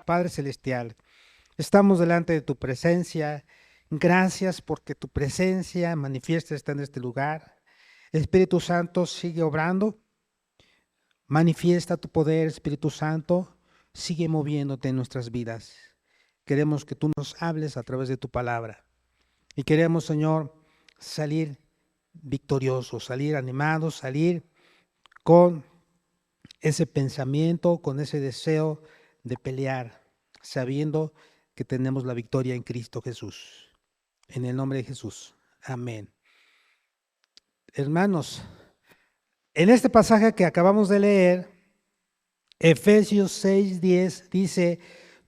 Padre Celestial, estamos delante de tu presencia. Gracias porque tu presencia manifiesta está en este lugar. Espíritu Santo, sigue obrando. Manifiesta tu poder, Espíritu Santo. Sigue moviéndote en nuestras vidas. Queremos que tú nos hables a través de tu palabra. Y queremos, Señor, salir victoriosos, salir animados, salir con ese pensamiento, con ese deseo de pelear, sabiendo que tenemos la victoria en Cristo Jesús. En el nombre de Jesús. Amén. Hermanos, en este pasaje que acabamos de leer, Efesios 6:10 dice: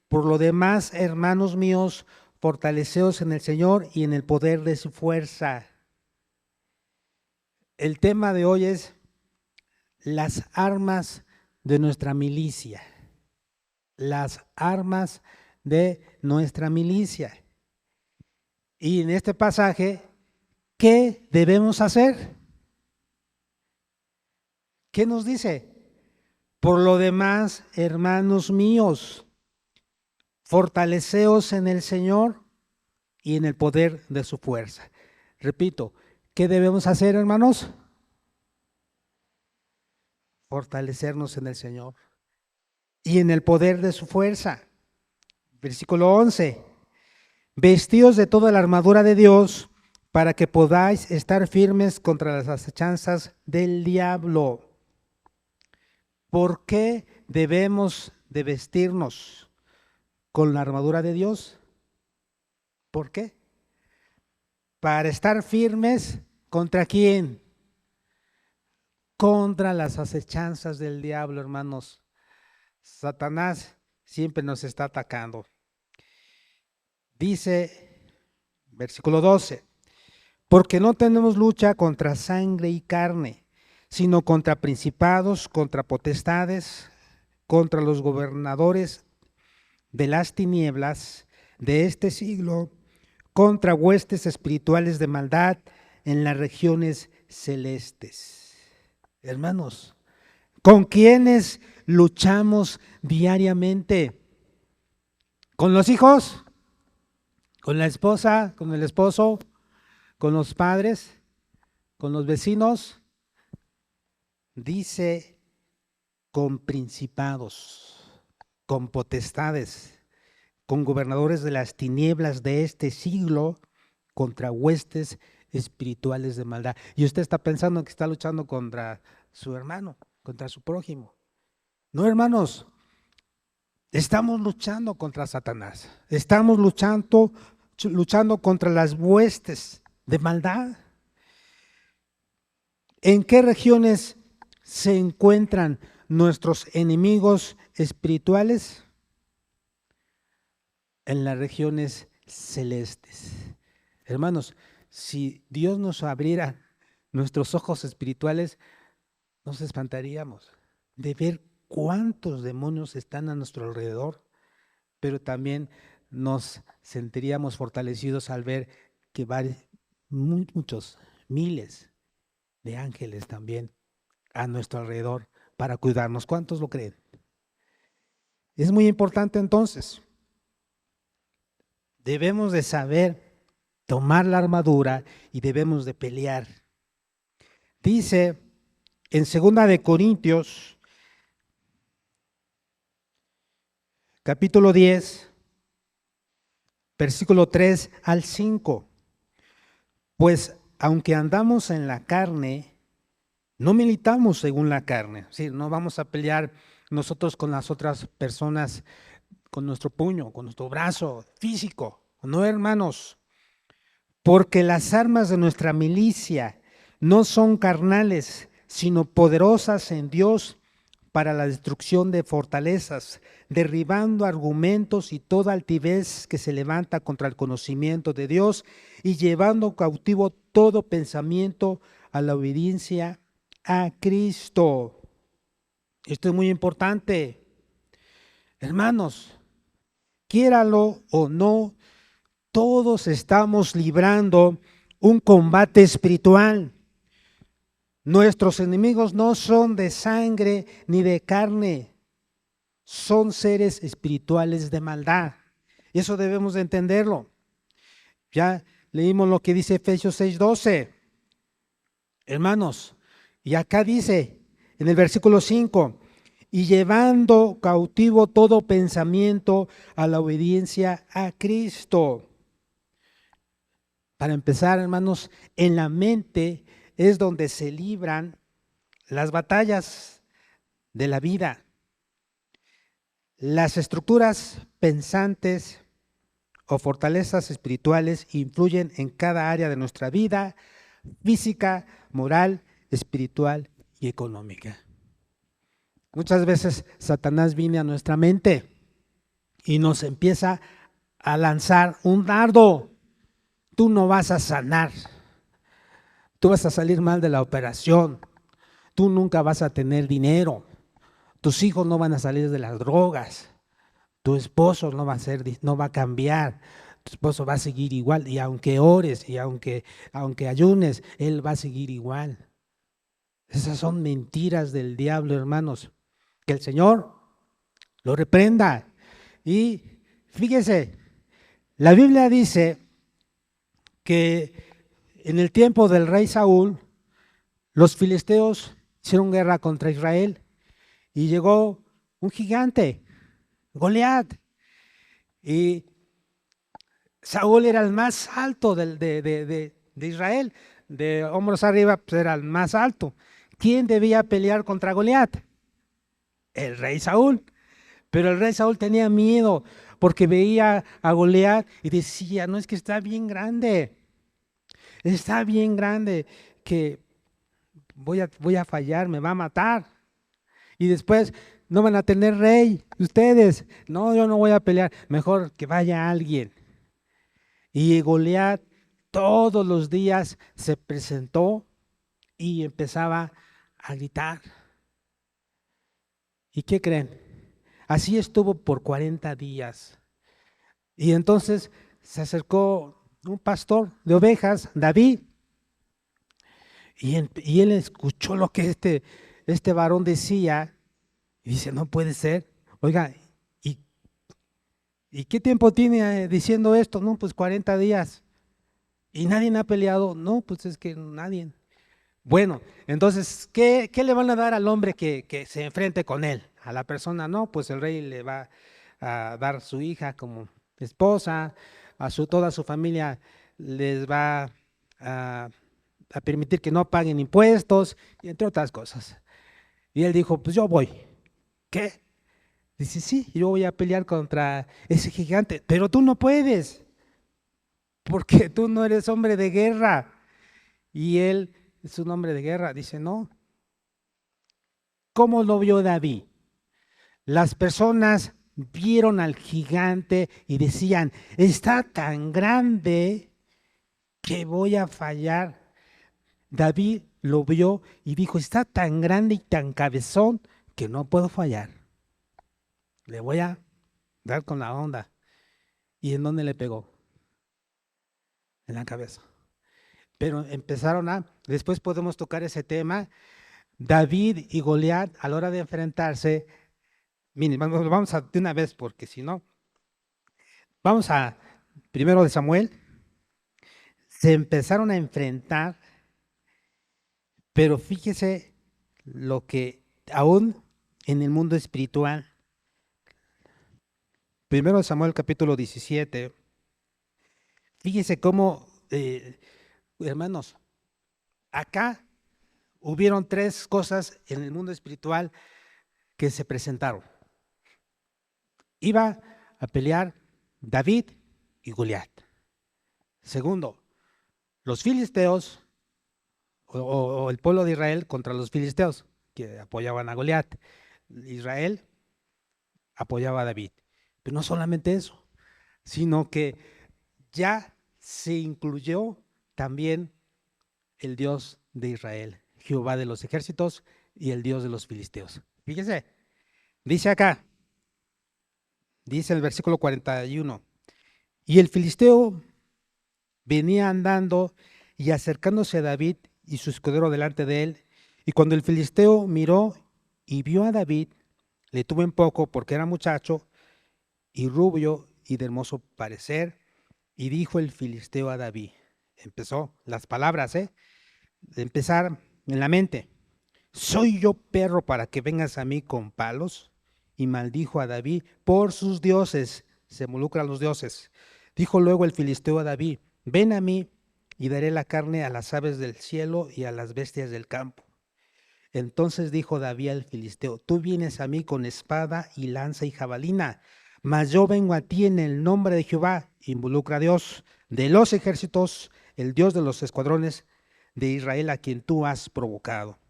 por lo demás, hermanos míos, fortaleceos en el Señor y en el poder de su fuerza. El tema de hoy es las armas de nuestra milicia. Las armas de nuestra milicia. Y en este pasaje, ¿qué debemos hacer? ¿Qué nos dice? Por lo demás, hermanos míos, fortaleceos en el Señor y en el poder de su fuerza. Repito, ¿qué debemos hacer, hermanos? Fortalecernos en el Señor y en el poder de su fuerza. Versículo 11. Vestíos de toda la armadura de Dios para que podáis estar firmes contra las acechanzas del diablo. ¿Por qué debemos de vestirnos con la armadura de Dios? ¿Por qué? Para estar firmes, ¿contra quién? Contra las acechanzas del diablo, hermanos. Satanás siempre nos está atacando. Dice, versículo 12, porque no tenemos lucha contra sangre y carne, sino contra principados, contra potestades, contra los gobernadores de las tinieblas de este siglo, contra huestes espirituales de maldad en las regiones celestes. Hermanos, ¿con quiénes luchamos diariamente? ¿Con los hijos? ¿Con la esposa? ¿Con el esposo? ¿Con los padres? ¿Con los vecinos? Dice, con principados, con potestades, con gobernadores de las tinieblas de este siglo, contra huestes espirituales de maldad. Y usted está pensando que está luchando contra su hermano, contra su prójimo. No, hermanos, estamos luchando contra Satanás. Estamos luchando contra las huestes de maldad. ¿En qué regiones se encuentran nuestros enemigos espirituales? En las regiones celestes. Hermanos, si Dios nos abriera nuestros ojos espirituales, nos espantaríamos de ver cuántos demonios están a nuestro alrededor, pero también nos sentiríamos fortalecidos al ver que muchos, miles de ángeles también a nuestro alrededor para cuidarnos. ¿Cuántos lo creen? Es muy importante entonces. Debemos de saber tomar la armadura y debemos de pelear. Dice en 2 de Corintios, capítulo 10, versículo 3 al 5. Pues aunque andamos en la carne, no militamos según la carne. ¿Sí? No vamos a pelear nosotros con las otras personas con nuestro puño, con nuestro brazo físico. No, hermanos, porque las armas de nuestra milicia no son carnales, sino poderosas en Dios para la destrucción de fortalezas, derribando argumentos y toda altivez que se levanta contra el conocimiento de Dios y llevando cautivo todo pensamiento a la obediencia a Cristo. Esto es muy importante. Hermanos, quiéralo o no, todos estamos librando un combate espiritual. Nuestros enemigos no son de sangre ni de carne, son seres espirituales de maldad. Eso debemos de entenderlo. Ya leímos lo que dice Efesios 6:12. Hermanos, y acá dice en el versículo 5, y llevando cautivo todo pensamiento a la obediencia a Cristo. Para empezar, hermanos, en la mente es donde se libran las batallas de la vida. Las estructuras pensantes o fortalezas espirituales influyen en cada área de nuestra vida física, moral, espiritual y económica. Muchas veces Satanás viene a nuestra mente y nos empieza a lanzar un dardo. Tú no vas a sanar, tú vas a salir mal de la operación, tú nunca vas a tener dinero, tus hijos no van a salir de las drogas, tu esposo no va a cambiar, tu esposo va a seguir igual, y aunque ores y aunque ayunes, él va a seguir igual. Esas son mentiras del diablo, hermanos. Que el Señor lo reprenda. Y fíjese, la Biblia dice que en el tiempo del rey Saúl, los filisteos hicieron guerra contra Israel y llegó un gigante, Goliat. Y Saúl era el más alto de Israel, de hombros arriba, pues era el más alto. ¿Quién debía pelear contra Goliat? El rey Saúl. Pero el rey Saúl tenía miedo porque veía a Goliat y decía, no, es que está bien grande que voy a fallar, me va a matar. Y después no van a tener rey ustedes. No, yo no voy a pelear, mejor que vaya alguien. Y Goliat todos los días se presentó y empezaba a gritar. ¿Y qué creen? Así estuvo por 40 días. Y entonces se acercó un pastor de ovejas, David, y él escuchó lo que este varón decía y dice, no puede ser. Oiga, ¿y qué tiempo tiene diciendo esto? No, pues 40 días. ¿Y nadie ha peleado? No, pues es que nadie. Bueno, entonces, ¿qué le van a dar al hombre que se enfrente con él? A la persona, no, pues el rey le va a dar su hija como esposa, toda su familia les va a permitir que no paguen impuestos, y entre otras cosas. Y él dijo, pues yo voy. ¿Qué? Dice, sí, yo voy a pelear contra ese gigante, pero tú no puedes, porque tú no eres hombre de guerra. Y él es un hombre de guerra. Dice, no. ¿Cómo lo vio David? Las personas vieron al gigante y decían, está tan grande que voy a fallar. David lo vio y dijo, está tan grande y tan cabezón que no puedo fallar. Le voy a dar con la onda. ¿Y en dónde le pegó? En la cabeza. Pero después podemos tocar ese tema. David y Goliat, a la hora de enfrentarse, miren, vamos de una vez, porque si no, vamos a primero de Samuel. Se empezaron a enfrentar, pero fíjese lo que aún en el mundo espiritual, primero de Samuel capítulo 17, fíjese cómo, hermanos, acá hubieron 3 cosas en el mundo espiritual que se presentaron. Iba a pelear David y Goliat. Segundo, los filisteos o el pueblo de Israel contra los filisteos que apoyaban a Goliat. Israel apoyaba a David. Pero no solamente eso, sino que ya se incluyó también el Dios de Israel, Jehová de los ejércitos y el Dios de los filisteos. Fíjese, dice acá, dice el versículo 41, y el filisteo venía andando y acercándose a David y su escudero delante de él, y cuando el filisteo miró y vio a David Le tuvo en poco porque era muchacho y rubio y de hermoso parecer. Y dijo el filisteo a David. Empezó las palabras, de empezar en la mente. ¿Soy yo perro para que vengas a mí con palos? Y maldijo a David por sus dioses. Se involucran los dioses. Dijo luego el filisteo a David, ven a mí y daré la carne a las aves del cielo y a las bestias del campo. Entonces dijo David al filisteo, tú vienes a mí con espada y lanza y jabalina, mas yo vengo a ti en el nombre de Jehová, involucra a Dios, de los ejércitos, el Dios de los escuadrones de Israel a quien tú has provocado.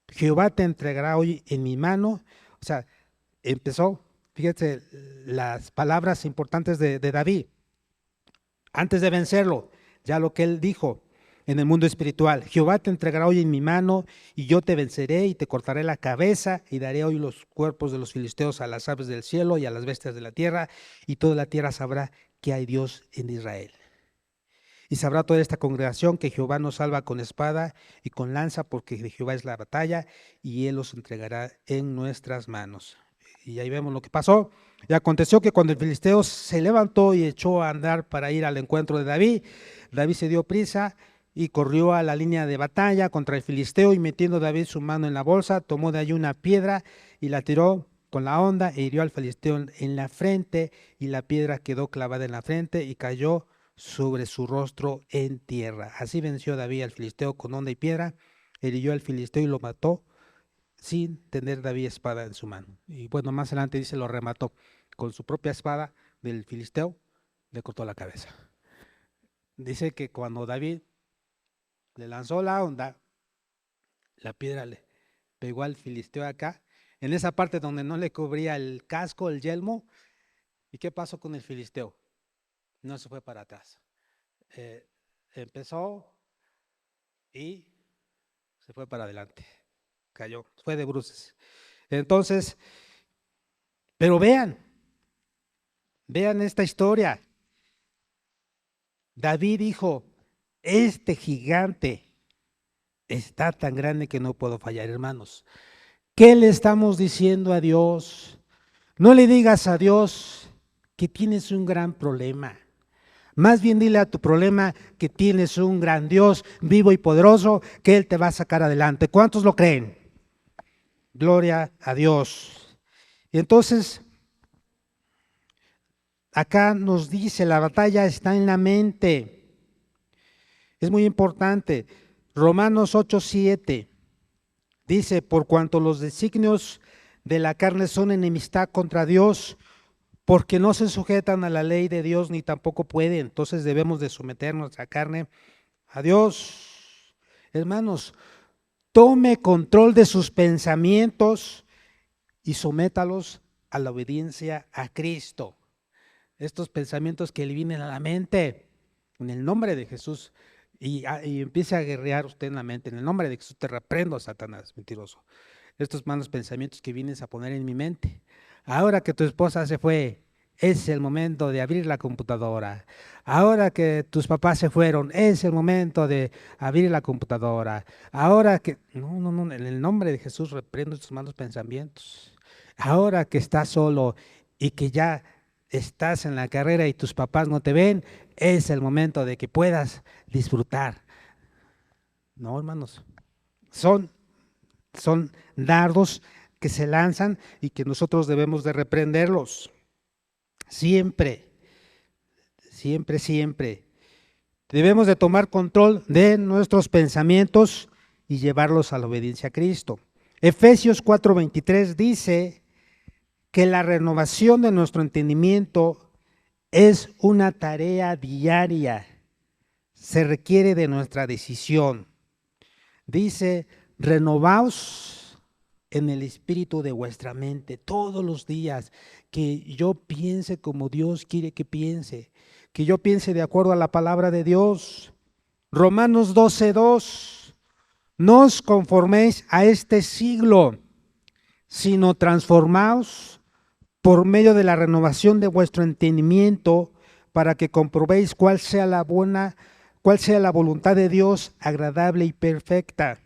Jehová te entregará hoy en mi mano. O sea, empezó, fíjate las palabras importantes de David. Antes de vencerlo, ya lo que él dijo en el mundo espiritual. Jehová te entregará hoy en mi mano y yo te venceré y te cortaré la cabeza y daré hoy los cuerpos de los filisteos a las aves del cielo y a las bestias de la tierra y toda la tierra sabrá que hay Dios en Israel. Y sabrá toda esta congregación que Jehová nos salva con espada y con lanza, porque de Jehová es la batalla, y él los entregará en nuestras manos. Y ahí vemos lo que pasó. Y aconteció que cuando el filisteo se levantó y echó a andar para ir al encuentro de David, David se dio prisa y corrió a la línea de batalla contra el filisteo, y metiendo David su mano en la bolsa, tomó de allí una piedra y la tiró con la honda e hirió al filisteo en la frente, y la piedra quedó clavada en la frente y cayó sobre su rostro en tierra. Así venció David al filisteo con honda y piedra, hirió al filisteo y lo mató sin tener David espada en su mano. Y bueno, más adelante dice, lo remató con su propia espada del filisteo, le cortó la cabeza. Dice que cuando David le lanzó la honda, la piedra le pegó al filisteo acá, en esa parte donde no le cubría el casco, el yelmo. ¿Y qué pasó con el filisteo? No se fue para atrás. Empezó y se fue para adelante. Cayó, fue de bruces. Entonces, pero vean esta historia. David dijo, este gigante está tan grande que no puedo fallar, hermanos. ¿Qué le estamos diciendo a Dios? No le digas a Dios que tienes un gran problema. Más bien dile a tu problema que tienes un gran Dios vivo y poderoso, que Él te va a sacar adelante. ¿Cuántos lo creen? Gloria a Dios. Y entonces, acá nos dice, la batalla está en la mente. Es muy importante. Romanos 8:7 dice, por cuanto los designios de la carne son enemistad contra Dios, porque no se sujetan a la ley de Dios ni tampoco pueden. Entonces debemos de someter nuestra carne a Dios. Hermanos, tome control de sus pensamientos y sométalos a la obediencia a Cristo. Estos pensamientos que le vienen a la mente, en el nombre de Jesús, y empiece a guerrear usted en la mente, en el nombre de Jesús te reprendo, Satanás, mentiroso. Estos malos pensamientos que vienes a poner en mi mente. Ahora que tu esposa se fue, es el momento de abrir la computadora. Ahora que tus papás se fueron, es el momento de abrir la computadora. Ahora que, no, en el nombre de Jesús reprendo estos malos pensamientos. Ahora que estás solo y que ya estás en la carrera y tus papás no te ven, es el momento de que puedas disfrutar. No, hermanos, son dardos que se lanzan y que nosotros debemos de reprenderlos. Siempre, siempre, siempre. Debemos de tomar control de nuestros pensamientos y llevarlos a la obediencia a Cristo. Efesios 4:23 dice que la renovación de nuestro entendimiento es una tarea diaria. Se requiere de nuestra decisión. Dice, renovaos en el espíritu de vuestra mente todos los días, que yo piense como Dios quiere que piense, que yo piense de acuerdo a la palabra de Dios. Romanos 12:2, no os conforméis a este siglo, sino transformaos por medio de la renovación de vuestro entendimiento, para que comprobéis cuál sea la voluntad de Dios, agradable y perfecta.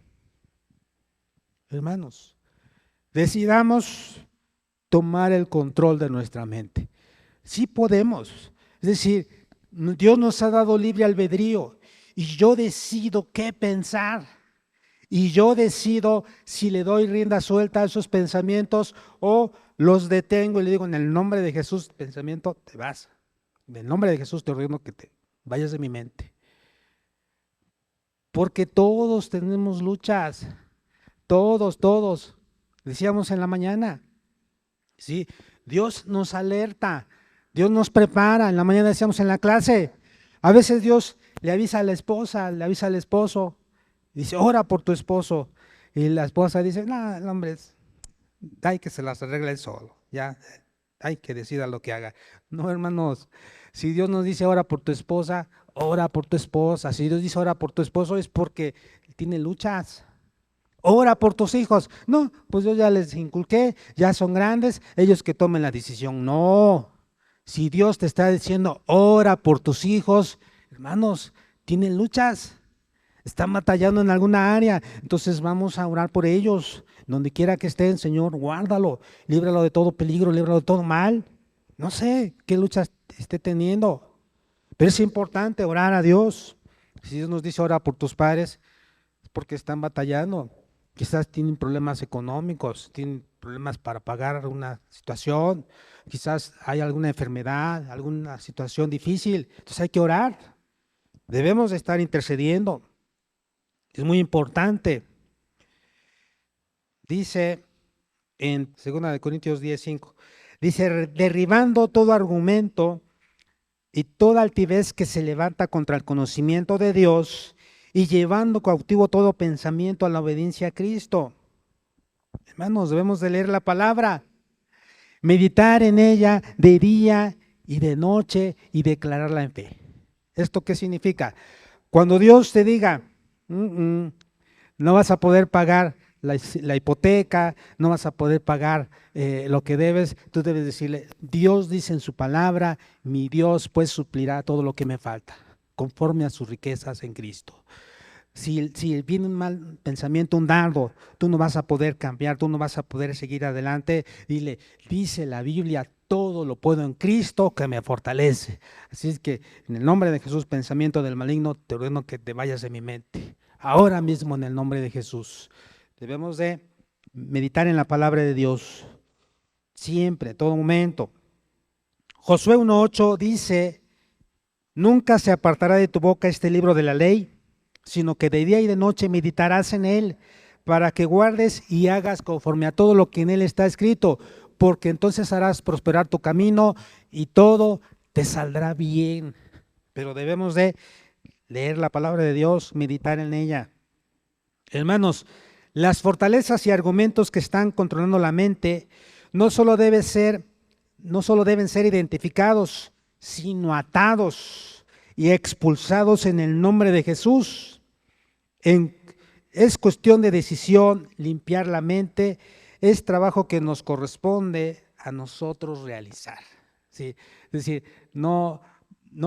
Hermanos, decidamos tomar el control de nuestra mente. Sí podemos. Es decir, Dios nos ha dado libre albedrío y yo decido qué pensar. Y yo decido si le doy rienda suelta a esos pensamientos o los detengo y le digo, en el nombre de Jesús, pensamiento, te vas. En el nombre de Jesús te ordeno que te vayas de mi mente. Porque todos tenemos luchas, todos. Decíamos en la mañana, ¿sí? Dios nos alerta, Dios nos prepara. En la mañana decíamos en la clase, a veces Dios le avisa a la esposa, le avisa al esposo, dice, ora por tu esposo. Y la esposa dice, no, hombre, hay que se las arregle él solo, ya, hay que decida lo que haga. No, hermanos, si Dios nos dice ora por tu esposa, ora por tu esposa. Si Dios dice ora por tu esposo es porque tiene luchas. Ora por tus hijos. No, pues yo ya les inculqué, ya son grandes, ellos que tomen la decisión. No, si Dios te está diciendo ora por tus hijos, hermanos, tienen luchas. Están batallando en alguna área, entonces vamos a orar por ellos. Donde quiera que estén, Señor, guárdalo, líbralo de todo peligro, líbralo de todo mal. No sé qué luchas esté teniendo, pero es importante orar a Dios. Si Dios nos dice ora por tus padres, es porque están batallando. Quizás tienen problemas económicos, tienen problemas para pagar una situación, quizás hay alguna enfermedad, alguna situación difícil. Entonces hay que orar. Debemos de estar intercediendo. Es muy importante. Dice en 2 Corintios 10:5, dice, derribando todo argumento y toda altivez que se levanta contra el conocimiento de Dios y llevando cautivo todo pensamiento a la obediencia a Cristo. Hermanos, debemos de leer la palabra, meditar en ella de día y de noche y declararla en fe. ¿Esto qué significa? Cuando Dios te diga, no vas a poder pagar la hipoteca, no vas a poder pagar lo que debes, tú debes decirle, Dios dice en su palabra, mi Dios pues suplirá todo lo que me falta, conforme a sus riquezas en Cristo. Si viene un mal pensamiento, un dardo, tú no vas a poder cambiar, tú no vas a poder seguir adelante, dile, dice la Biblia, todo lo puedo en Cristo que me fortalece. Así es que en el nombre de Jesús, pensamiento del maligno, te ordeno que te vayas de mi mente. Ahora mismo en el nombre de Jesús. Debemos de meditar en la palabra de Dios siempre, todo momento. Josué 1:8 dice, nunca se apartará de tu boca este libro de la ley, sino que de día y de noche meditarás en él, para que guardes y hagas conforme a todo lo que en él está escrito, porque entonces harás prosperar tu camino y todo te saldrá bien. Pero debemos de leer la palabra de Dios, meditar en ella. Hermanos, las fortalezas y argumentos que están controlando la mente no solo deben ser identificados, sino atados y expulsados en el nombre de Jesús. Es cuestión de decisión limpiar la mente, es trabajo que nos corresponde a nosotros realizar. ¿Sí? Es decir, no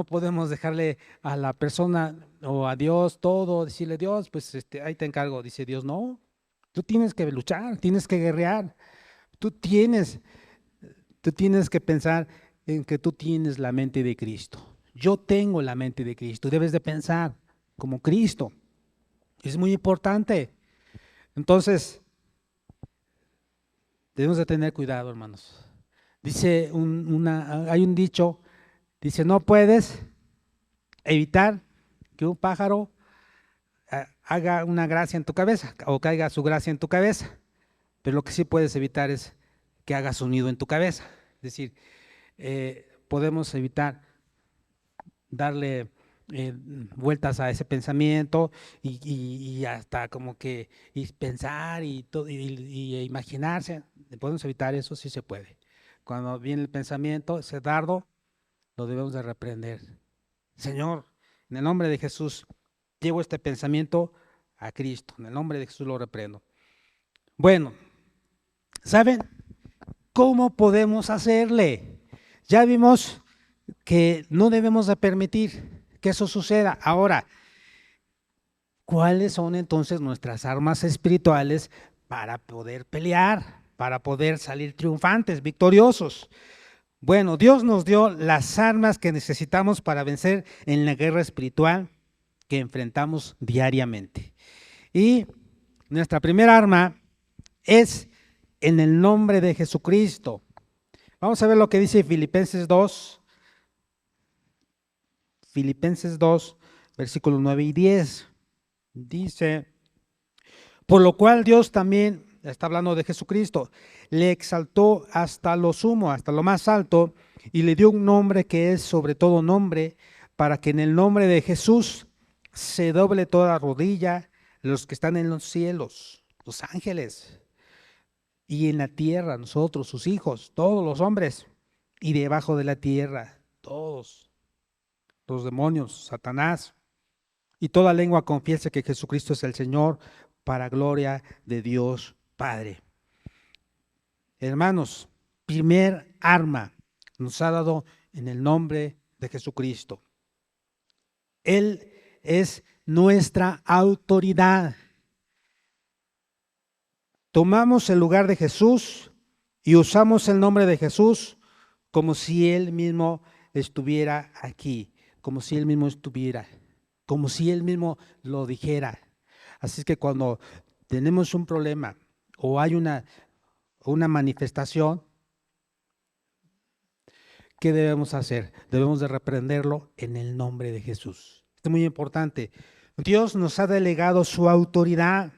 podemos dejarle a la persona o a Dios todo, decirle Dios, pues ahí te encargo. Dice Dios, no, tú tienes que luchar, tienes que guerrear, tú tienes que pensar en que tú tienes la mente de Cristo. Yo tengo la mente de Cristo, debes de pensar como Cristo. Es muy importante. Entonces, debemos de tener cuidado, hermanos. Dice hay un dicho, dice, no puedes evitar que un pájaro haga una gracia en tu cabeza o caiga su gracia en tu cabeza, pero lo que sí puedes evitar es que hagas un nido en tu cabeza. Es decir, podemos evitar darle vueltas a ese pensamiento y hasta como que pensar y imaginarse. ¿Podemos evitar eso? Sí se puede. Cuando viene el pensamiento, ese dardo, lo debemos de reprender. Señor, en el nombre de Jesús, llevo este pensamiento a Cristo. En el nombre de Jesús lo reprendo. Bueno, ¿saben cómo podemos hacerle? Ya vimos que no debemos de permitir que eso suceda. Ahora, ¿cuáles son entonces nuestras armas espirituales para poder pelear, para poder salir triunfantes, victoriosos. Bueno, Dios nos dio las armas que necesitamos para vencer en la guerra espiritual que enfrentamos diariamente. Y nuestra primera arma es en el nombre de Jesucristo. Vamos a ver lo que dice Filipenses 2. Filipenses 2, versículos 9 y 10. Dice: por lo cual Dios también, está hablando de Jesucristo, le exaltó hasta lo sumo, hasta lo más alto, y le dio un nombre que es sobre todo nombre, para que en el nombre de Jesús se doble toda rodilla, los que están en los cielos, los ángeles, y en la tierra, nosotros, sus hijos, todos los hombres, y debajo de la tierra, todos los demonios, Satanás, y toda lengua confiese que Jesucristo es el Señor, para gloria de Dios Padre. Hermanos, primer arma nos ha dado en el nombre de Jesucristo. Él es nuestra autoridad. Tomamos el lugar de Jesús y usamos el nombre de Jesús como si Él mismo estuviera aquí, como si Él mismo estuviera, como si Él mismo lo dijera. Así es que cuando tenemos un problema o hay una manifestación, ¿qué debemos hacer? Debemos de reprenderlo en el nombre de Jesús. Esto es muy importante. Dios nos ha delegado su autoridad.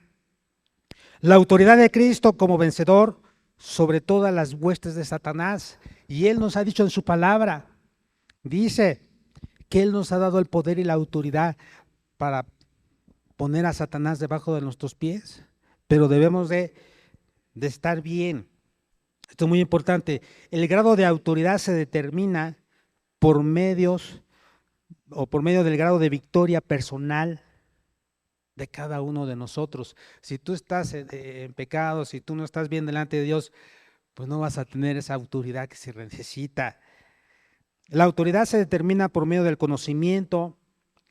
La autoridad de Cristo como vencedor sobre todas las huestes de Satanás. Y Él nos ha dicho en su palabra, dice que Él nos ha dado el poder y la autoridad para poner a Satanás debajo de nuestros pies. Pero debemos de estar bien. Esto es muy importante. El grado de autoridad se determina por medio del grado de victoria personal de cada uno de nosotros. Si tú estás en pecado, si tú no estás bien delante de Dios, pues no vas a tener esa autoridad que se necesita. La autoridad se determina por medio del conocimiento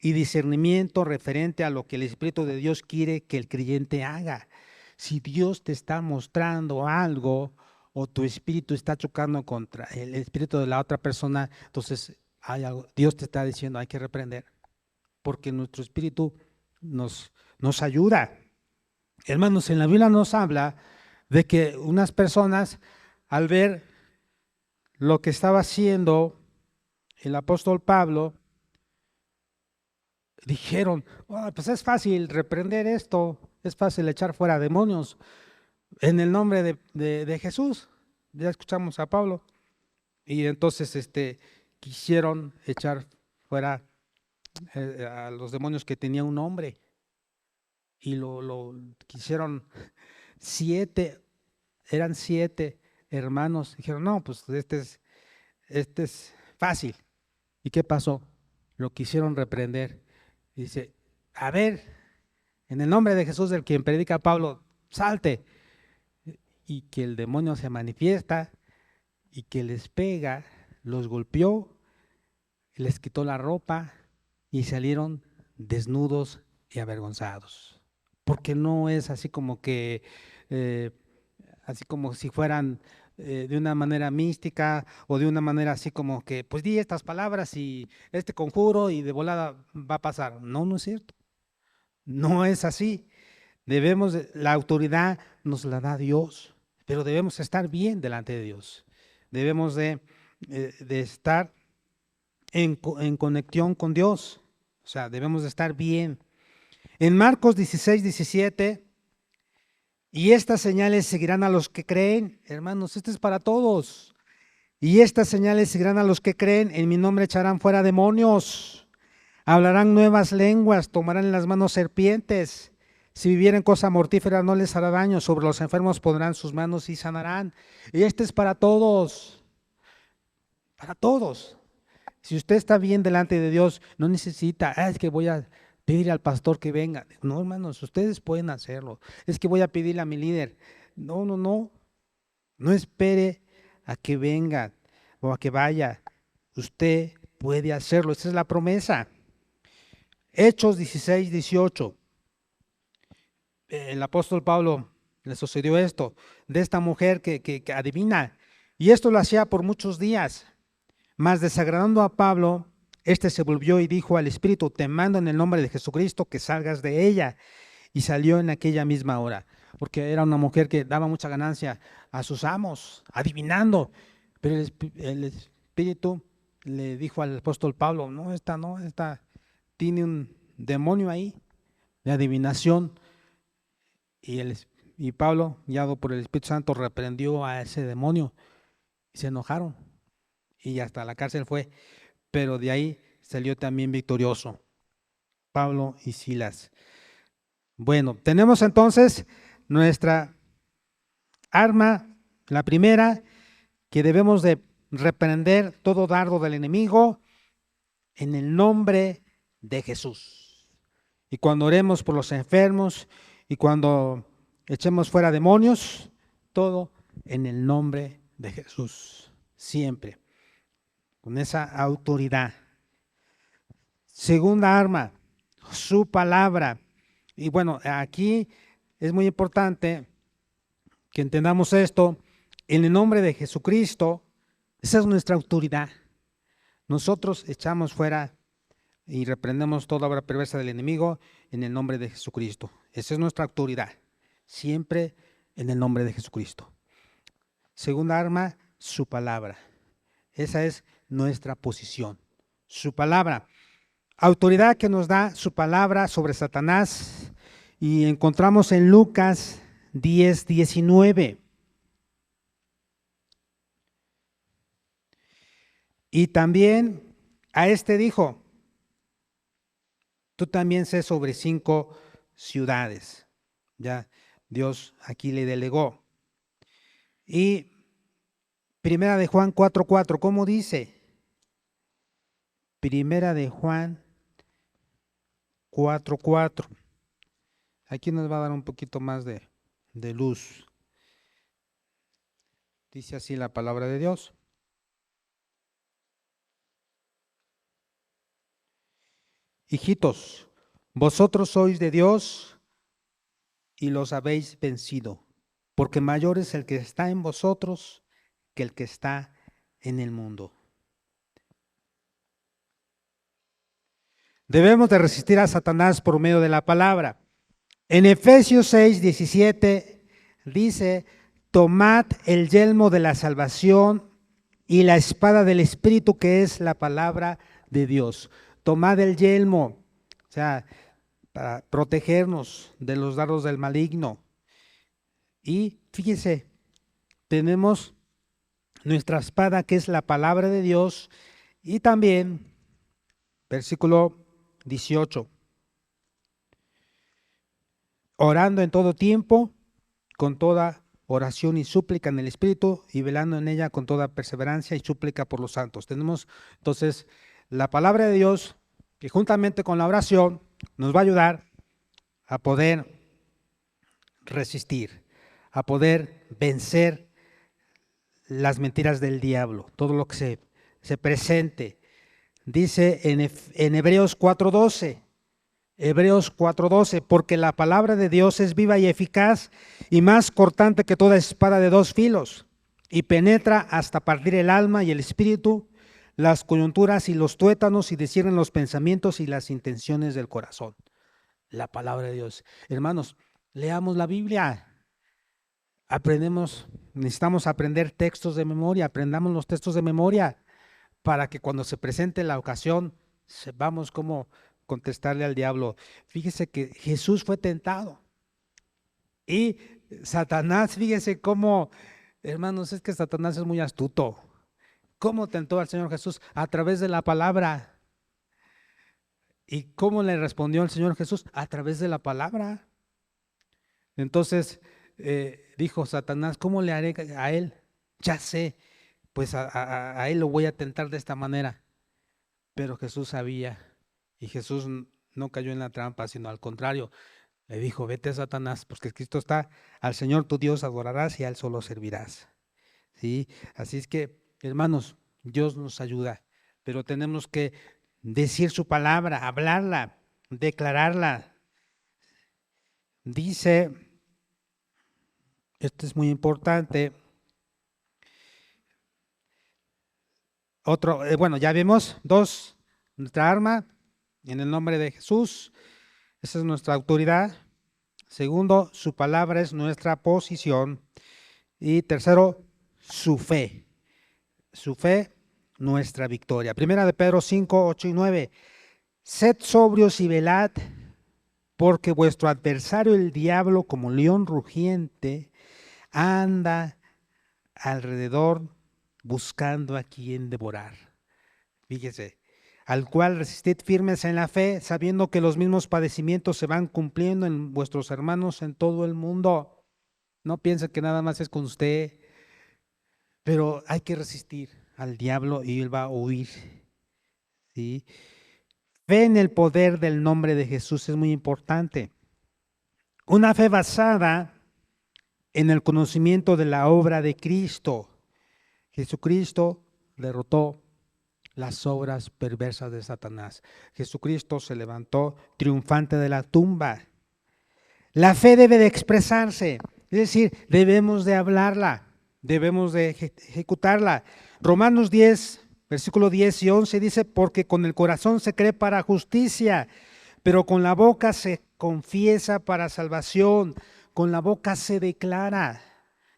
y discernimiento referente a lo que el Espíritu de Dios quiere que el creyente haga. Si Dios te está mostrando algo o tu espíritu está chocando contra el espíritu de la otra persona, entonces hay algo, Dios te está diciendo hay que reprender, porque nuestro espíritu nos ayuda. Hermanos, en la Biblia nos habla de que unas personas, al ver lo que estaba haciendo el apóstol Pablo, dijeron, pues es fácil reprender esto, es fácil echar fuera demonios en el nombre de Jesús. Ya escuchamos a Pablo. Y entonces quisieron echar fuera a los demonios que tenían un nombre. Y lo quisieron eran 7 hermanos. Dijeron, no, pues este es fácil. ¿Y qué pasó? Lo quisieron reprender. Dice, a ver, en el nombre de Jesús, del quien predica Pablo, salte. Y que el demonio se manifiesta y que les pega, los golpeó, les quitó la ropa y salieron desnudos y avergonzados. Porque no es así como que, así como si fueran de una manera mística o de una manera así como que, pues di estas palabras y este conjuro y de volada va a pasar. No, no es cierto. No es así. La autoridad nos la da Dios, pero debemos estar bien delante de Dios. Debemos de estar en conexión con Dios. O sea, debemos de estar bien. En Marcos 16, 17, y estas señales seguirán a los que creen. Hermanos, esto es para todos. Y estas señales seguirán a los que creen. En mi nombre echarán fuera demonios. Hablarán nuevas lenguas. Tomarán en las manos serpientes. Si vivieren cosa mortífera no les hará daño. Sobre los enfermos pondrán sus manos y sanarán. Y este es para todos. Para todos. Si usted está bien delante de Dios, no necesita, es que voy a pedir al pastor que venga. No, hermanos, ustedes pueden hacerlo. Es que voy a pedirle a mi líder. No, no, no. No espere a que venga o a que vaya. Usted puede hacerlo. Esa es la promesa. Hechos 16, 18. El apóstol Pablo le sucedió esto, de esta mujer que adivina. Y esto lo hacía por muchos días. Mas desagradando a Pablo, este se volvió y dijo al espíritu: te mando en el nombre de Jesucristo que salgas de ella. Y salió en aquella misma hora, porque era una mujer que daba mucha ganancia a sus amos, adivinando. Pero el espíritu le dijo al apóstol Pablo: no, esta tiene un demonio ahí de adivinación. Y Pablo, guiado por el Espíritu Santo, reprendió a ese demonio y se enojaron. Y hasta la cárcel fue, pero de ahí salió también victorioso Pablo y Silas. Bueno, tenemos entonces nuestra arma, la primera, que debemos de reprender todo dardo del enemigo en el nombre de Jesús. Y cuando oremos por los enfermos y cuando echemos fuera demonios, todo en el nombre de Jesús, siempre, con esa autoridad. Segunda arma, su palabra. Y bueno, aquí es muy importante que entendamos esto. En el nombre de Jesucristo, esa es nuestra autoridad. Nosotros echamos fuera y reprendemos toda obra perversa del enemigo en el nombre de Jesucristo. Esa es nuestra autoridad, siempre en el nombre de Jesucristo. Segunda arma, su palabra. Esa es nuestra posición, su palabra. Autoridad que nos da su palabra sobre Satanás, y encontramos en Lucas 10:19. Y también a este dijo: tú también sé sobre 5 ciudades. Ya Dios aquí le delegó. Y Primera de Juan 4:4, ¿cómo dice? Primera de Juan 4:4. Aquí nos va a dar un poquito más de luz. Dice así la palabra de Dios. Hijitos, vosotros sois de Dios y los habéis vencido, porque mayor es el que está en vosotros que el que está en el mundo. Debemos de resistir a Satanás por medio de la palabra. En Efesios 6:17 dice: tomad el yelmo de la salvación y la espada del Espíritu, que es la palabra de Dios. Tomad el yelmo, o sea, para protegernos de los dardos del maligno. Y fíjense, tenemos nuestra espada, que es la palabra de Dios, y también, versículo 18, orando en todo tiempo, con toda oración y súplica en el Espíritu, y velando en ella con toda perseverancia y súplica por los santos. Tenemos entonces la palabra de Dios, que juntamente con la oración nos va a ayudar a poder resistir, a poder vencer las mentiras del diablo, todo lo que se presente. Dice en Hebreos 4:12, Hebreos 4:12, porque la palabra de Dios es viva y eficaz y más cortante que toda espada de 2 filos, y penetra hasta partir el alma y el espíritu, las coyunturas y los tuétanos, y discierne los pensamientos y las intenciones del corazón. La palabra de Dios. Hermanos, leamos la Biblia. Necesitamos aprender textos de memoria, aprendamos los textos de memoria para que cuando se presente la ocasión sepamos cómo contestarle al diablo. Fíjese que Jesús fue tentado y Satanás, fíjese cómo, hermanos, es que Satanás es muy astuto. ¿Cómo tentó al Señor Jesús? A través de la palabra. ¿Y cómo le respondió el Señor Jesús? A través de la palabra. Entonces dijo Satanás: ¿cómo le haré a él? Ya sé, pues a él lo voy a tentar de esta manera. Pero Jesús sabía, y Jesús no cayó en la trampa, sino al contrario, le dijo: vete, Satanás, porque escrito está: al Señor tu Dios adorarás y a él solo servirás. ¿Sí? Así es que, hermanos, Dios nos ayuda, pero tenemos que decir su palabra, hablarla, declararla. Dice Esto es muy importante. Bueno, ya vimos dos, nuestra arma en el nombre de Jesús, esa es nuestra autoridad. Segundo, su palabra es nuestra posición. Y tercero, su fe, nuestra victoria. Primera de Pedro 5, 8 y 9. Sed sobrios y velad, porque vuestro adversario el diablo, como león rugiente, anda alrededor buscando a quien devorar. Fíjese, al cual resistid firmes en la fe, sabiendo que los mismos padecimientos se van cumpliendo en vuestros hermanos en todo el mundo. No piense que nada más es con usted, pero hay que resistir al diablo y él va a huir. ¿Sí? Fe en el poder del nombre de Jesús es muy importante. Una fe basada en el conocimiento de la obra de Cristo. Jesucristo derrotó las obras perversas de Satanás. Jesucristo se levantó triunfante de la tumba. La fe debe de expresarse, es decir, debemos de hablarla, debemos de ejecutarla. Romanos 10, versículo 10 y 11 dice, porque con el corazón se cree para justicia, pero con la boca se confiesa para salvación, con la boca se declara.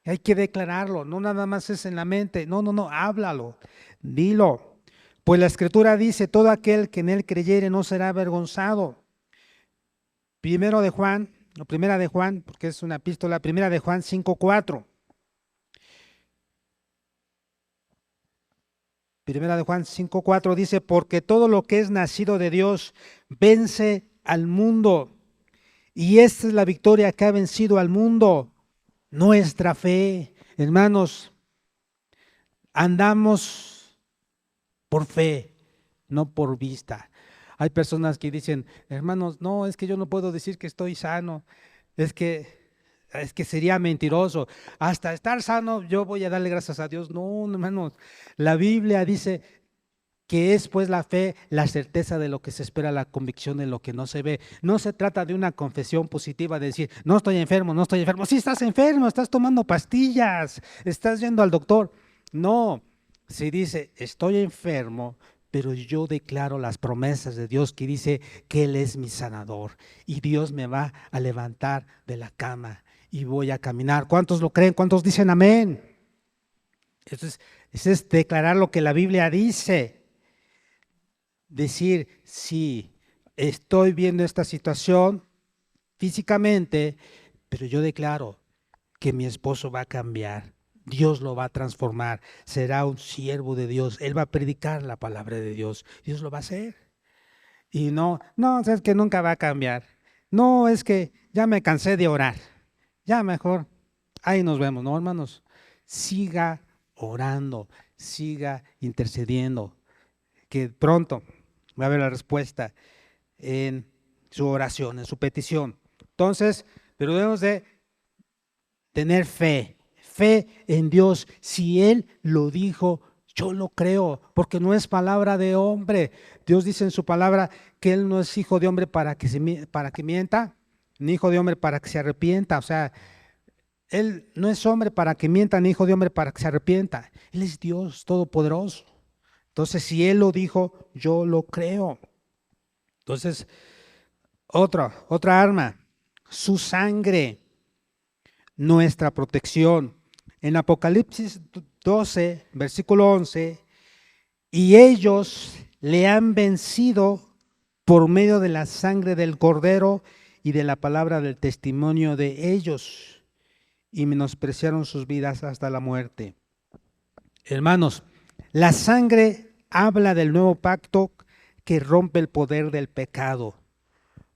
Hay que declararlo, no nada más es en la mente, no, háblalo, dilo. Pues la Escritura dice, todo aquel que en él creyere no será avergonzado. Primera de Juan, porque es una epístola, Primera de Juan 5:4. Primera de Juan 5:4 dice, porque todo lo que es nacido de Dios vence al mundo. Y esta es la victoria que ha vencido al mundo, nuestra fe. Hermanos, andamos por fe, no por vista. Hay personas que dicen, hermanos, no, es que yo no puedo decir que estoy sano, es que sería mentiroso. Hasta estar sano yo voy a darle gracias a Dios. No, hermanos, la Biblia dice que es pues la fe, la certeza de lo que se espera, la convicción de lo que no se ve. No se trata de una confesión positiva de decir, no estoy enfermo. Sí estás enfermo, estás tomando pastillas, estás yendo al doctor. No, se dice, estoy enfermo, pero yo declaro las promesas de Dios que dice que Él es mi sanador y Dios me va a levantar de la cama y voy a caminar. ¿Cuántos lo creen? ¿Cuántos dicen amén? Eso es declarar lo que la Biblia dice. Decir, sí, estoy viendo esta situación físicamente, pero yo declaro que mi esposo va a cambiar. Dios lo va a transformar, será un siervo de Dios, él va a predicar la palabra de Dios, Dios lo va a hacer. Y no, es que nunca va a cambiar. No, es que ya me cansé de orar, ya mejor, ahí nos vemos, ¿no, hermanos? Siga orando, siga intercediendo, que pronto va a haber la respuesta en su oración, en su petición. Entonces, pero debemos de tener fe en Dios. Si Él lo dijo, yo lo creo, porque no es palabra de hombre. Dios dice en su palabra que Él no es hijo de hombre para que mienta, ni hijo de hombre para que se arrepienta. O sea, Él no es hombre para que mienta, ni hijo de hombre para que se arrepienta. Él es Dios todopoderoso. Entonces, si Él lo dijo, yo lo creo. Entonces, otra arma, su sangre, nuestra protección. En Apocalipsis 12, versículo 11, y ellos le han vencido por medio de la sangre del Cordero y de la palabra del testimonio de ellos, y menospreciaron sus vidas hasta la muerte. Hermanos, la sangre habla del nuevo pacto que rompe el poder del pecado.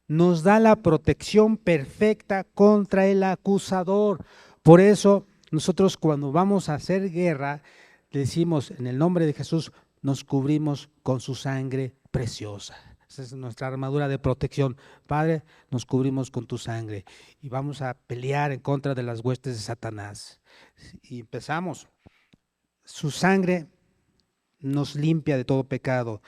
Nos da la protección perfecta contra el acusador. Por eso nosotros cuando vamos a hacer guerra, decimos en el nombre de Jesús, nos cubrimos con su sangre preciosa. Esa es nuestra armadura de protección. Padre, nos cubrimos con tu sangre y vamos a pelear en contra de las huestes de Satanás. Y empezamos. Su sangre nos limpia de todo pecado.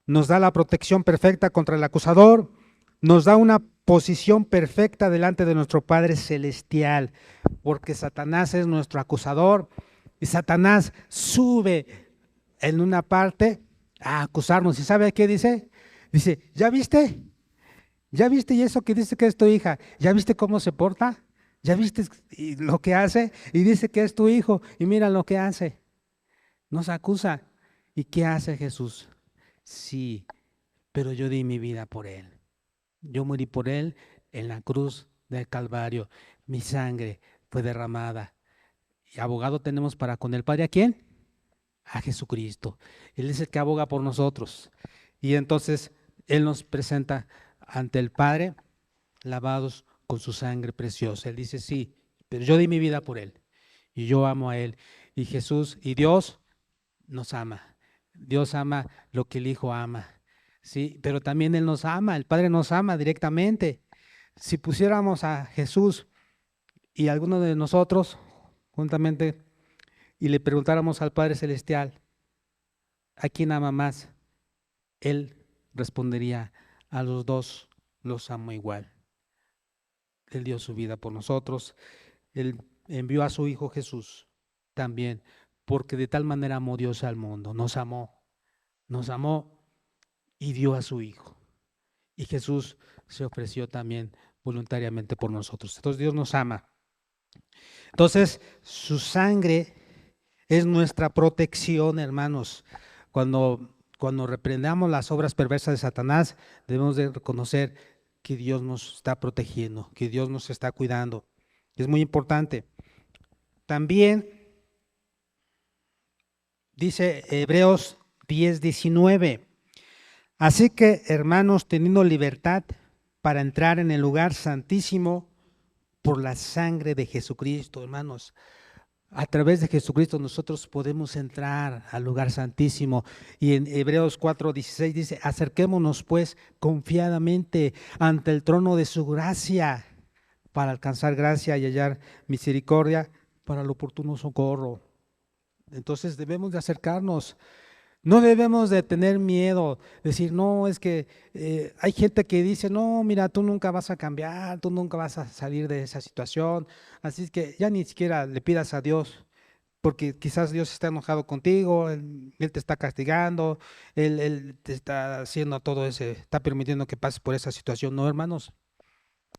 Nos da la protección perfecta contra el acusador. Nos da una posición perfecta delante de nuestro Padre Celestial, porque Satanás es nuestro acusador y Satanás sube en una parte a acusarnos. ¿Y sabe qué dice? Dice, ¿ya viste? ¿Ya viste y eso que dice que es tu hija? ¿Ya viste cómo se porta? ¿Ya viste lo que hace? Y dice que es tu hijo y mira lo que hace. Nos acusa. ¿Y qué hace Jesús? Sí, pero yo di mi vida por él. Yo morí por él en la cruz del Calvario. Mi sangre fue derramada. ¿Y abogado tenemos para con el Padre a quién? A Jesucristo. Él es el que aboga por nosotros. Y entonces Él nos presenta ante el Padre lavados con su sangre preciosa. Él dice, sí, pero yo di mi vida por Él. Y yo amo a Él. Y Jesús y Dios nos ama. Dios ama lo que el Hijo ama. Sí, pero también Él nos ama. El Padre nos ama directamente. Si pusiéramos a Jesús y a alguno de nosotros juntamente y le preguntáramos al Padre Celestial, ¿a quién ama más? Él respondería, a los dos los amo igual. Él dio su vida por nosotros, Él envió a su Hijo Jesús también, porque de tal manera amó Dios al mundo, nos amó y dio a su Hijo. Y Jesús se ofreció también voluntariamente por nosotros. Entonces Dios nos ama. Entonces su sangre es nuestra protección, hermanos. Cuando reprendamos las obras perversas de Satanás, debemos de reconocer que Dios nos está protegiendo, que Dios nos está cuidando. Es muy importante. También dice Hebreos 10:19. Así que, hermanos, teniendo libertad para entrar en el lugar santísimo por la sangre de Jesucristo, hermanos. A través de Jesucristo nosotros podemos entrar al lugar santísimo. Y en Hebreos 4:16 dice, acerquémonos pues confiadamente ante el trono de su gracia para alcanzar gracia y hallar misericordia para el oportuno socorro. Entonces debemos de acercarnos. No debemos de tener miedo, decir, no, es que hay gente que dice, no, mira, tú nunca vas a cambiar, tú nunca vas a salir de esa situación, así es que ya ni siquiera le pidas a Dios, porque quizás Dios está enojado contigo, Él te está castigando, Él te está haciendo todo ese, está permitiendo que pases por esa situación. No, hermanos,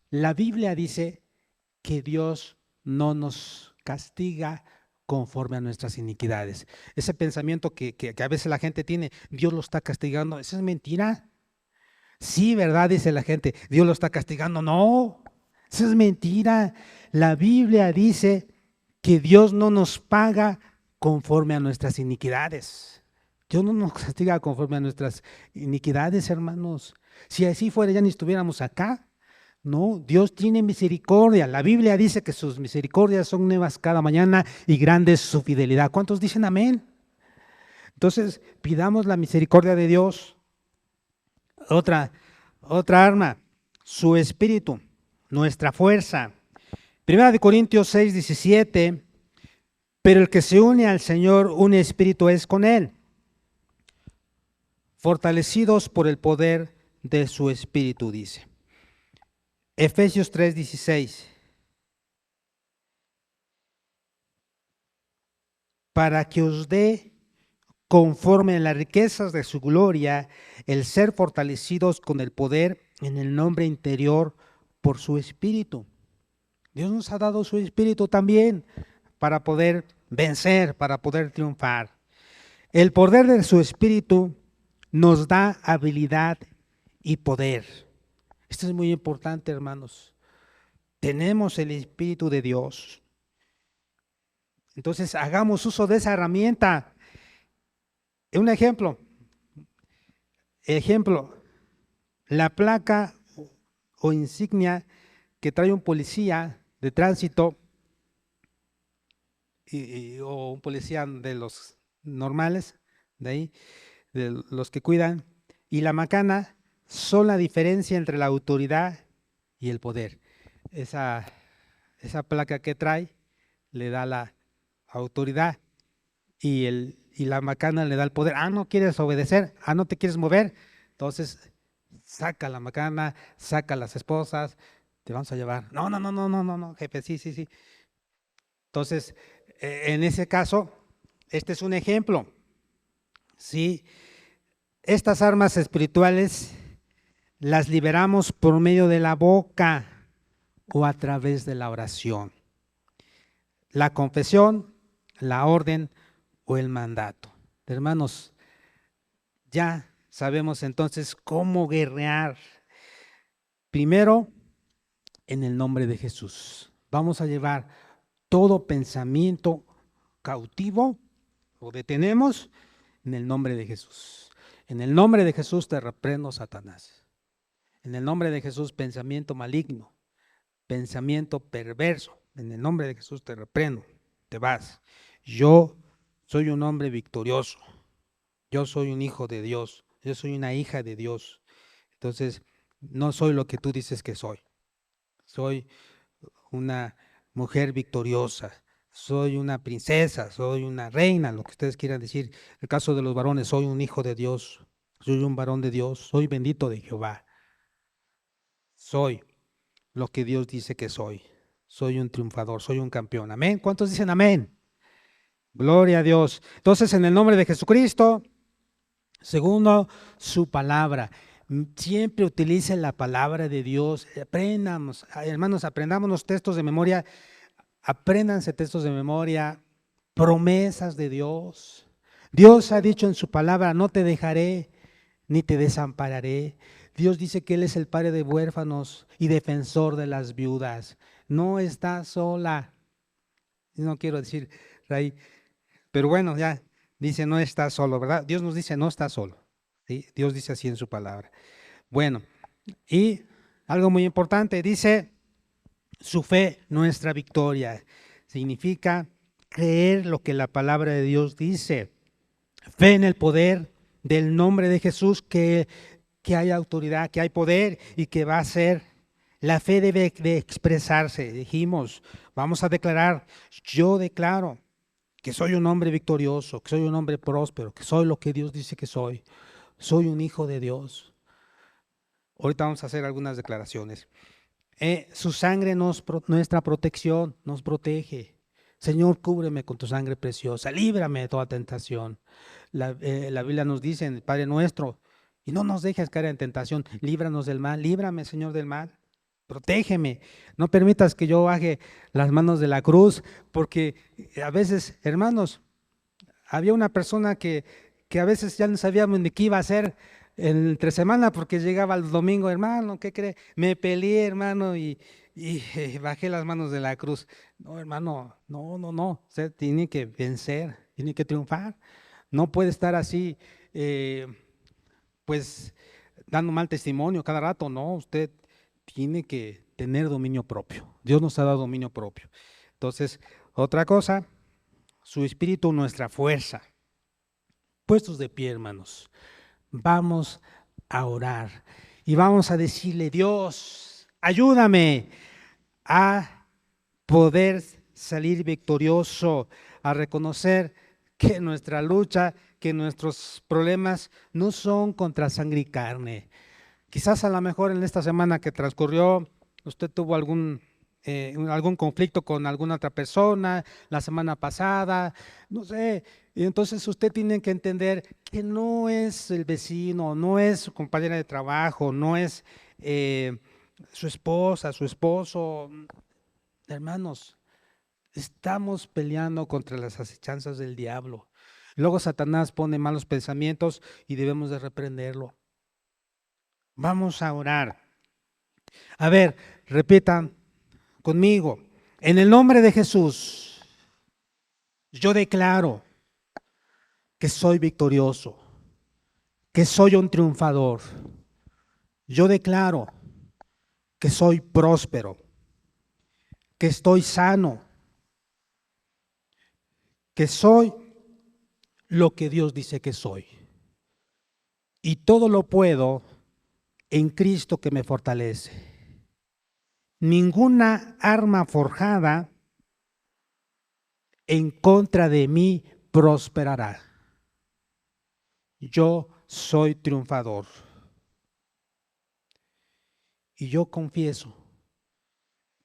la Biblia dice que Dios no nos castiga conforme a nuestras iniquidades. Ese pensamiento que a veces la gente tiene, Dios lo está castigando, ¿esa es mentira? Sí, ¿verdad? Dice la gente, Dios lo está castigando. No, esa es mentira. La Biblia dice que Dios no nos paga conforme a nuestras iniquidades. Dios no nos castiga conforme a nuestras iniquidades, hermanos. Si así fuera, ya ni estuviéramos acá. No, Dios tiene misericordia. La Biblia dice que sus misericordias son nuevas cada mañana y grande es su fidelidad. ¿Cuántos dicen amén? Entonces, pidamos la misericordia de Dios. Otra arma, su espíritu, nuestra fuerza. Primera de Corintios 6:17, pero el que se une al Señor, un espíritu es con él, fortalecidos por el poder de su espíritu, dice. Efesios 3:16. Para que os dé, conforme a las riquezas de su gloria, el ser fortalecidos con el poder en el nombre interior por su espíritu. Dios nos ha dado su espíritu también para poder vencer, para poder triunfar. El poder de su espíritu nos da habilidad y poder. Esto es muy importante, hermanos. Tenemos el Espíritu de Dios. Entonces, hagamos uso de esa herramienta. Un ejemplo, la placa o insignia que trae un policía de tránsito o un policía de los normales, de ahí, de los que cuidan, y la macana son la diferencia entre la autoridad y el poder. Esa placa que trae le da la autoridad y la macana le da el poder. No quieres obedecer, no te quieres mover, entonces saca la macana, saca las esposas, te vamos a llevar. No, no, no, no, no, no, no, jefe, sí, sí, sí. Entonces, en ese caso, este es un ejemplo. Sí, estas armas espirituales las liberamos por medio de la boca o a través de la oración, la confesión, la orden o el mandato. Hermanos, ya sabemos entonces cómo guerrear. Primero, en el nombre de Jesús. Vamos a llevar todo pensamiento cautivo, lo detenemos en el nombre de Jesús. En el nombre de Jesús te reprendo, Satanás. En el nombre de Jesús, pensamiento maligno, pensamiento perverso. En el nombre de Jesús te reprendo, te vas. Yo soy un hombre victorioso. Yo soy un hijo de Dios. Yo soy una hija de Dios. Entonces, no soy lo que tú dices que soy. Soy una mujer victoriosa. Soy una princesa, soy una reina, lo que ustedes quieran decir. En el caso de los varones, soy un hijo de Dios. Soy un varón de Dios. Soy bendito de Jehová. Soy lo que Dios dice que soy. Soy un triunfador, soy un campeón. Amén. ¿Cuántos dicen amén? Gloria a Dios. Entonces, en el nombre de Jesucristo, segundo, su palabra. Siempre utilicen la palabra de Dios. Aprendamos, hermanos, aprendamos los textos de memoria. Apréndanse textos de memoria, promesas de Dios. Dios ha dicho en su palabra, no te dejaré ni te desampararé. Dios dice que Él es el padre de huérfanos y defensor de las viudas. No está sola. No quiero decir, Ray, pero bueno, ya dice no está solo, ¿verdad? Dios nos dice no está solo. ¿Sí? Dios dice así en su palabra. Bueno, y algo muy importante, dice su fe, nuestra victoria. Significa creer lo que la palabra de Dios dice. Fe en el poder del nombre de Jesús, que hay autoridad, que hay poder y que va a ser. La fe debe de expresarse. Dijimos, vamos a declarar, yo declaro que soy un hombre victorioso, que soy un hombre próspero, que soy lo que Dios dice que soy. Soy un hijo de Dios. Ahorita vamos a hacer algunas declaraciones. Su sangre nuestra protección, nos protege. Señor, cúbreme con tu sangre preciosa, líbrame de toda tentación. La Biblia nos dice en el Padre Nuestro, y no nos dejes caer en tentación, líbranos del mal, líbrame, Señor, del mal. Protégeme, no permitas que yo baje las manos de la cruz, porque a veces, hermanos, había una persona que a veces ya no sabíamos ni qué iba a hacer entre semana porque llegaba el domingo, hermano, ¿qué cree? Me peleé, hermano, y bajé las manos de la cruz. No, hermano, no, no, no, usted tiene que vencer, tiene que triunfar. No puede estar así, pues, dando mal testimonio cada rato, no, usted tiene que tener dominio propio. Dios nos ha dado dominio propio. Entonces, otra cosa, su espíritu, nuestra fuerza. Puestos de pie, hermanos, vamos a orar y vamos a decirle, Dios, ayúdame a poder salir victorioso, a reconocer que nuestra lucha, que nuestros problemas no son contra sangre y carne. Quizás a lo mejor en esta semana que transcurrió, usted tuvo algún conflicto con alguna otra persona, la semana pasada, no sé, y entonces usted tiene que entender que no es el vecino, no es su compañera de trabajo, no es su esposa, su esposo. Hermanos, estamos peleando contra las acechanzas del diablo. Luego Satanás pone malos pensamientos y debemos de reprenderlo. Vamos a orar. A ver, repitan conmigo. En el nombre de Jesús, yo declaro que soy victorioso, que soy un triunfador. Yo declaro que soy próspero, que estoy sano, que soy lo que Dios dice que soy. Y todo lo puedo en Cristo que me fortalece. Ninguna arma forjada en contra de mí prosperará. Yo soy triunfador. y yo confieso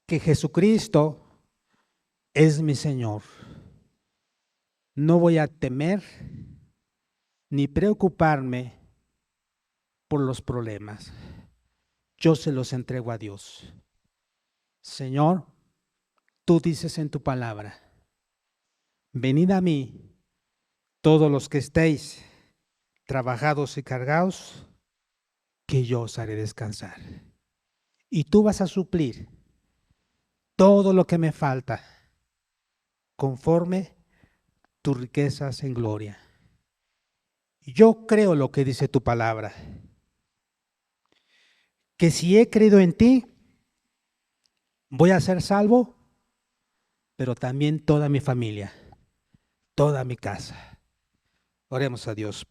que Jesucristo es mi Señor. No voy a temer ni preocuparme por los problemas. Yo se los entrego a Dios. Señor, tú dices en tu palabra, venid a mí, todos los que estéis trabajados y cargados, que yo os haré descansar. Y tú vas a suplir todo lo que me falta conforme tus riquezas en gloria. Yo creo lo que dice tu palabra, que si he creído en ti, voy a ser salvo, pero también toda mi familia, toda mi casa. Oremos a Dios.